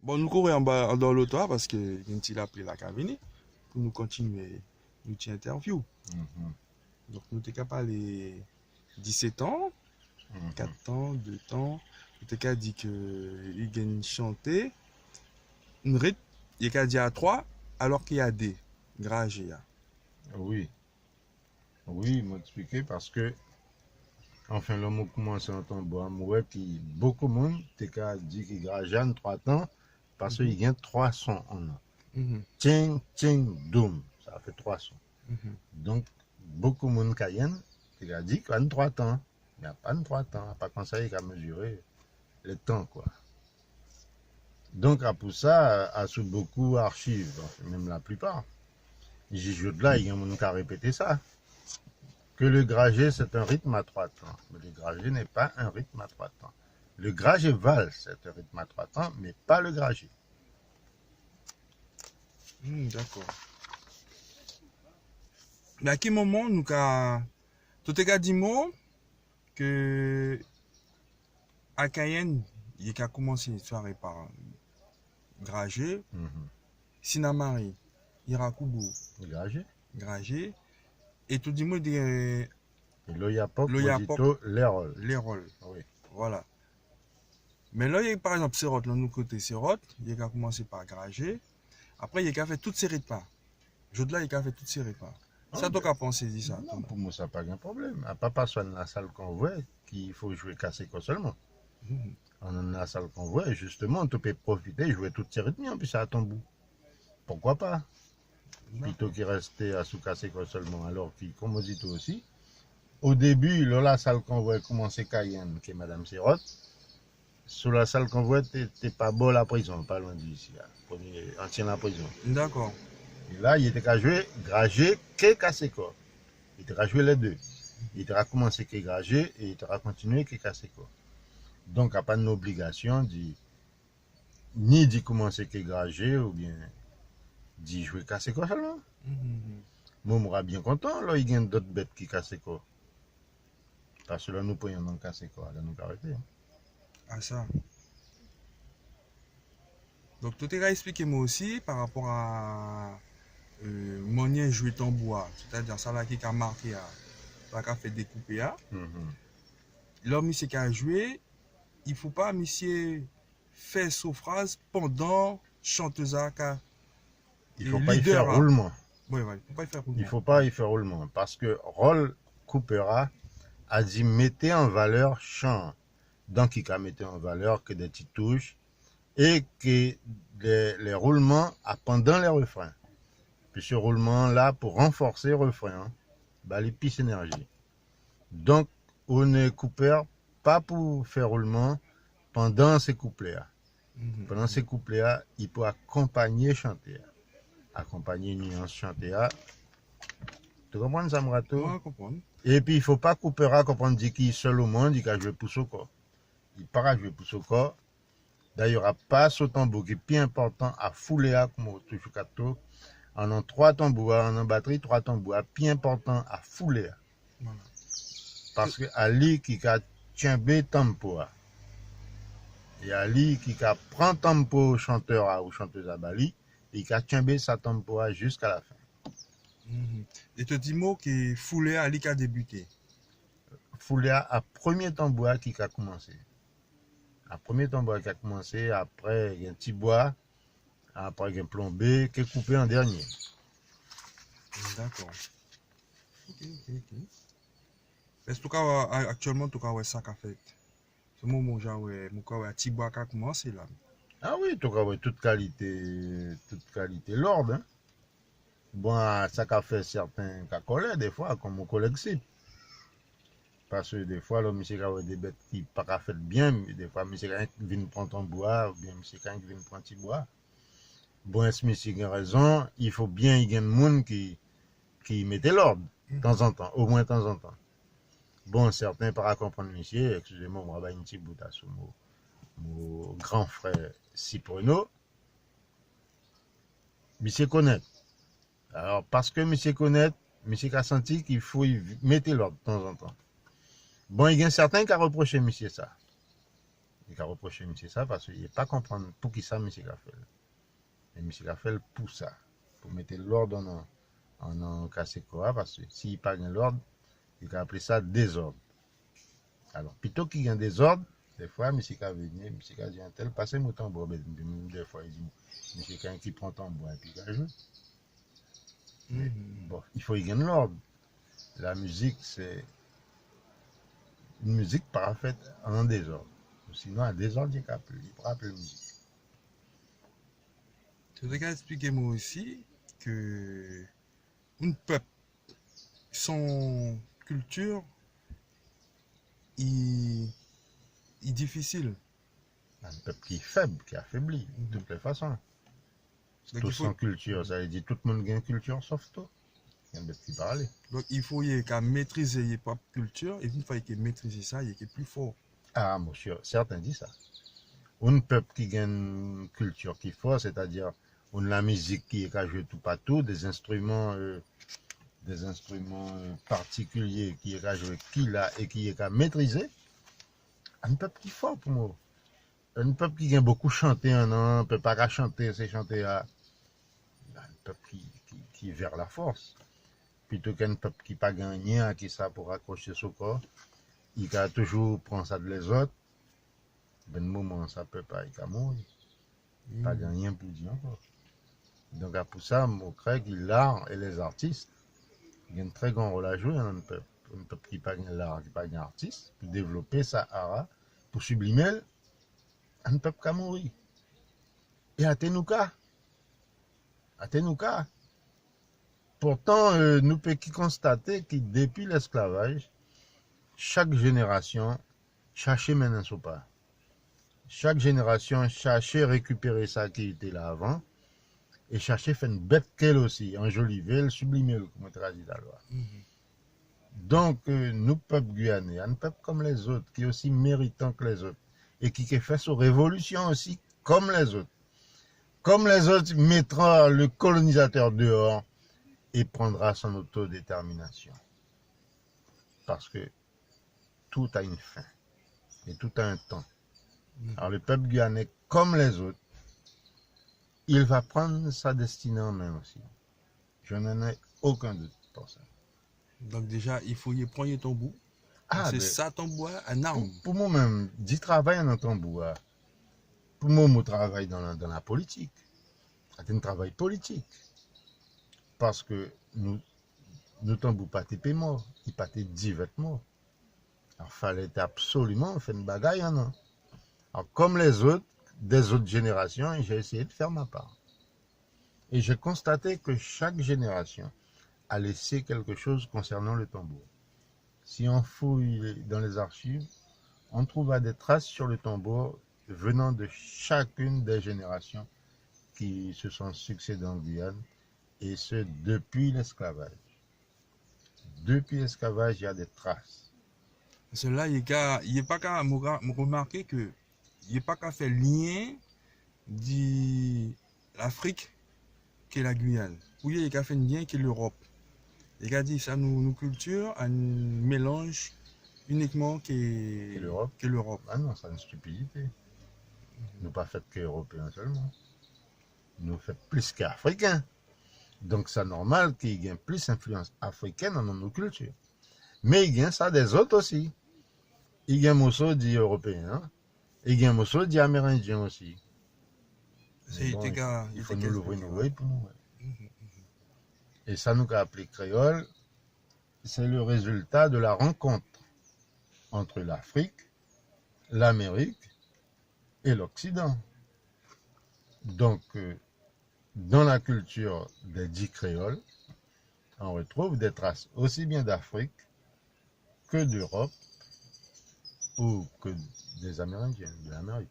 Bon, nous courons en bas dans l'auto parce que Gentil a pris la cabine pour nous continuer notre interview. Mhm, Donc, nous sommes capables de 17 ans, mhm. 4 ans, 2 ans. Nous sommes qu'à dire qu'il gagne chanter une rythme, il y a dit à 3 alors qu'il y a des gragés. Oui, oui, m'expliquer parce que, enfin, l'homme commence à entendre boire, moi, puis beaucoup de monde, t'es qu'à dire qu'il grajane 3 temps parce Mhm, qu'il gagne 3 sons en an. mhm, Ting, ting, doum, ça fait 3 sons. mhm. Donc, beaucoup de monde cayenne, t'es qu'à dire qu'il y a 3 temps. Il n'y a pas de 3 temps, pas comme ça, il a mesurer le temps, quoi. Donc, pour ça, à sous beaucoup archives, même la plupart. J'ai de là, il y a monde qui a répété ça. Que le gragé, c'est un rythme à 3 temps. Mais le gragé n'est pas un rythme à 3 temps. Le gragé valse, c'est un rythme à 3 temps, mais pas le gragé. D'accord. Mais à quel moment nous avons tout est dit mot que à Cayenne, il a commencé une soirée par Gragé, Mhm. Sinamari, Irakubu, Le gragé. Gragé, et tout le monde dit Et l'Oyapok, Loyapok, Bodito, l'Erol. les rôles. Oui. Voilà. Mais là, il y a par exemple Sérot, là, nous côté Sérot, il a commencé par Gragé. Après, il a fait toutes ses repas. Jour-là, il a fait toutes ses repas. Oh, Ça, donc, à penser, dit ça. non, pour moi, ça n'a pas de problème. À pas soit dans la salle qu'on voit, qu'il faut jouer cassé quoi seulement. Mhm. On est dans la salle qu'on voit, justement, tu peux profiter, jouer toutes ces rythmes, en plus à ton bout. Pourquoi pas? Plutôt D'accord. qu'il restait à sous cassé quoi seulement. Alors, comme on dit toi aussi, au début, là, la salle qu'on voit commencer Cayenne, qui est Madame Sirotte, sous la salle qu'on voit, t'es pas beau la prison, pas loin d'ici, ancien la prison. D'accord. Et là, il était qu'à jouer Gragé que Kaseko. Il était qu'à jouer les deux. Il était à commencer que Gragé et il était à continuer que Kaseko. Donc, il n'y a pas d'obligation ni d'y commencer que Gragé ou bien d'y jouer Kaseko seulement. Mhm. Moi, je suis bien content, là, il y a d'autres bêtes qui Kaseko. Parce que là, nous prenons dans Kaseko, là, nous arrêter. Ah, ça. Donc, tout est expliqué moi aussi par rapport à Monien jouer tambour. C'est-à-dire, ça là qui a marqué, ça qui a fait découper. Mhm. L'homme, ici qui a joué, il ne faut pas, monsieur, faire sa phrase pendant chanteuse Il ne et faut pas y faire leader. roulement. Oui, il ne faut pas y faire Il ne roulement. faut pas y faire roulement. Parce que Roll Coopera a dit mettez en valeur chant. Donc, il a mis en valeur que des petites touches et que les roulements pendant les refrains. Puis ce roulement-là, pour renforcer le refrain, bah, il pisse énergie. Donc, on ne coupe pas pour faire roulement pendant ces couplets-là. Mhm, Pendant ces couplets-là, il peut accompagner chanter. Accompagner nuance chanter. Tu comprends ça, mhm. Mrato? Ouais, je comprends. Et puis, il ne faut pas couper comme on dit qu'il est seul au monde, il a joué pour son corps. Il part à jouer pour son corps. D'ailleurs, il n'y a pas ce tambour qui est plus important à fouler comme toujours cadeau. On a 3 tambours, on a batterie, 3 tambours, plus important à fouler. Voilà. Parce que Ali qui a timbé tempo. Et Ali qui a prend tempo chanteur ou chanteuse à Bali, et qui a timbé sa tempo jusqu'à la fin. Mhm. Et te dis mot qui foulé à l'ICA débuté. Fouler à premier tambour qui a commencé. À premier tambour qui a commencé, après il y a un petit bois, après il y a un plombé qui est coupé en dernier. D'accord. Ok, ok, ok. Mais en tout cas, actuellement, en tout cas, ouais, ça qu'a fait. Ce moment, genre, ouais, mon corps, ouais, Tibois qui a commencé là. Ah oui, tout cas, toute qualité lourde. Hein. Bon, ça qu'a fait certains cas collègues des fois, comme mon collègue Sip. Parce que des fois, le monsieur a des bêtes qui pas qu'à fait bien, mais des fois, monsieur vient prendre un bois, ou bien monsieur vient prendre un petit bois. Bon, est-ce que monsieur a raison, il faut bien y ait des gens qui mettent l'ordre, de Mhm. temps en temps, au moins de temps en temps. Bon, certains pas comprendre monsieur, excusez-moi, moi, je vais un petit bout à ce mon grand frère Cipreno, monsieur connaît. Alors, parce que monsieur connaît, monsieur a senti qu'il faut mettre l'ordre de temps en temps. Bon, il y a certains qui ont reproché monsieur ça. Il a reproché monsieur ça parce qu'il n'est pas comprendre pour qui ça monsieur a fait. Et monsieur a fait pour ça, pour mettre l'ordre en casse quoi, parce que s'il pas l'ordre, il a appelé ça désordre. Alors, plutôt qu'il y ait un désordre, des fois, monsieur a venu, monsieur a dit un tel, passez mon tambour. Des fois, il dit, monsieur quelqu'un qui prend tambour et puis il a joué. Mais bon, il faut y gagner l'ordre. La musique, c'est une musique parfaite en désordre. Sinon, un désordre, il peut appeler musique. Tu as expliqué moi aussi que un peuple, son culture, il est difficile. Un peuple qui est faible, qui est affaibli, de toutes les façons. Tout sans culture, ça veut dire tout le monde a une culture sauf toi. Il y a un peuple qui parle. Donc il faut qu'à maîtriser la propre culture, et une fois qu'il maîtrise ça, il est plus fort. Ah, monsieur, certains disent ça. Un peuple qui a une culture qui est forte, c'est-à-dire la musique qui est jouée tout partout, des instruments particuliers qui est joué, qui l'a et qui est maîtrisé. Un peuple qui est fort pour moi. Un peuple qui a beaucoup chanté un an, ne peut pas chanter, c'est chanter à un peuple qui est vers la force. Plutôt qu'un peuple qui n'a pas gagné, à qui ça pour accrocher son corps, il a toujours prendre ça de les autres. Ben moment, ça peut pas, il a mourir. Il n'a pas gagné pour dire encore. Donc, pour ça, je crois que l'art et les artistes, il y a un très grand rôle à jouer dans un peuple. Un peuple qui n'a pas l'art, qui n'a pas l'artiste, pour développer sa art, pour sublimer un peuple qui a mouru. Et à Tenouka, pourtant, nous pouvons constater que depuis l'esclavage, chaque génération cherchait maintenant son pas. Chaque génération cherchait récupérer ça qui était là avant et cherchait faire une bête qu'elle aussi, enjoliver, sublimer, comme on a dit la loi. Donc, nous, peuple guyanais, un peuple comme les autres, qui est aussi méritant que les autres, et qui fait sa révolution aussi comme les autres. Comme les autres, mettra le colonisateur dehors et prendra son autodétermination. Parce que tout a une fin et tout a un temps. Alors le peuple guyanais, comme les autres, il va prendre sa destinée en main aussi. Je n'en ai aucun doute pour ça. Donc déjà, il faut y prendre ton bout. C'est ça ton bois, un arme. Pour moi-même, j'y travaille dans ton bois. Pour moi, je travaille dans la politique. C'est un travail politique. Parce que nous tombons pas tes paiements, il pas tes 10 vêtements. Alors, il fallait absolument faire une bagaille. Non? Alors, comme les autres, des autres générations, j'ai essayé de faire ma part. Et j'ai constaté que chaque génération a laissé quelque chose concernant le tambour. Si on fouille dans les archives, on trouvera des traces sur le tambour venant de chacune des générations qui se sont succédées en Guyane, et ce depuis l'esclavage. Depuis l'esclavage, il y a des traces. Cela, il n'est pas qu'à me remarquer que il n'est pas qu'à faire lien de l'Afrique que la Guyane. Oui, il a fait un lien que l'Europe. Il a dit ça, nos cultures, un mélange uniquement que l'Europe. Ah non, c'est une stupidité. Nous pas fait qu'Européens seulement. Nous fait plus qu'Africains. Donc c'est normal qu'il y ait plus d'influence africaine dans nos cultures. Mais il y a ça des autres aussi. Il y a un morceau dit européen. Il y a un morceau dit amérindien aussi. Bon, il faut nous l'ouvrir nos oreilles pour nous. Et ça nous a appelé créole. C'est le résultat de la rencontre entre l'Afrique, l'Amérique et l'Occident. Donc, dans la culture des dits créoles, on retrouve des traces aussi bien d'Afrique que d'Europe ou que des Amérindiens, de l'Amérique.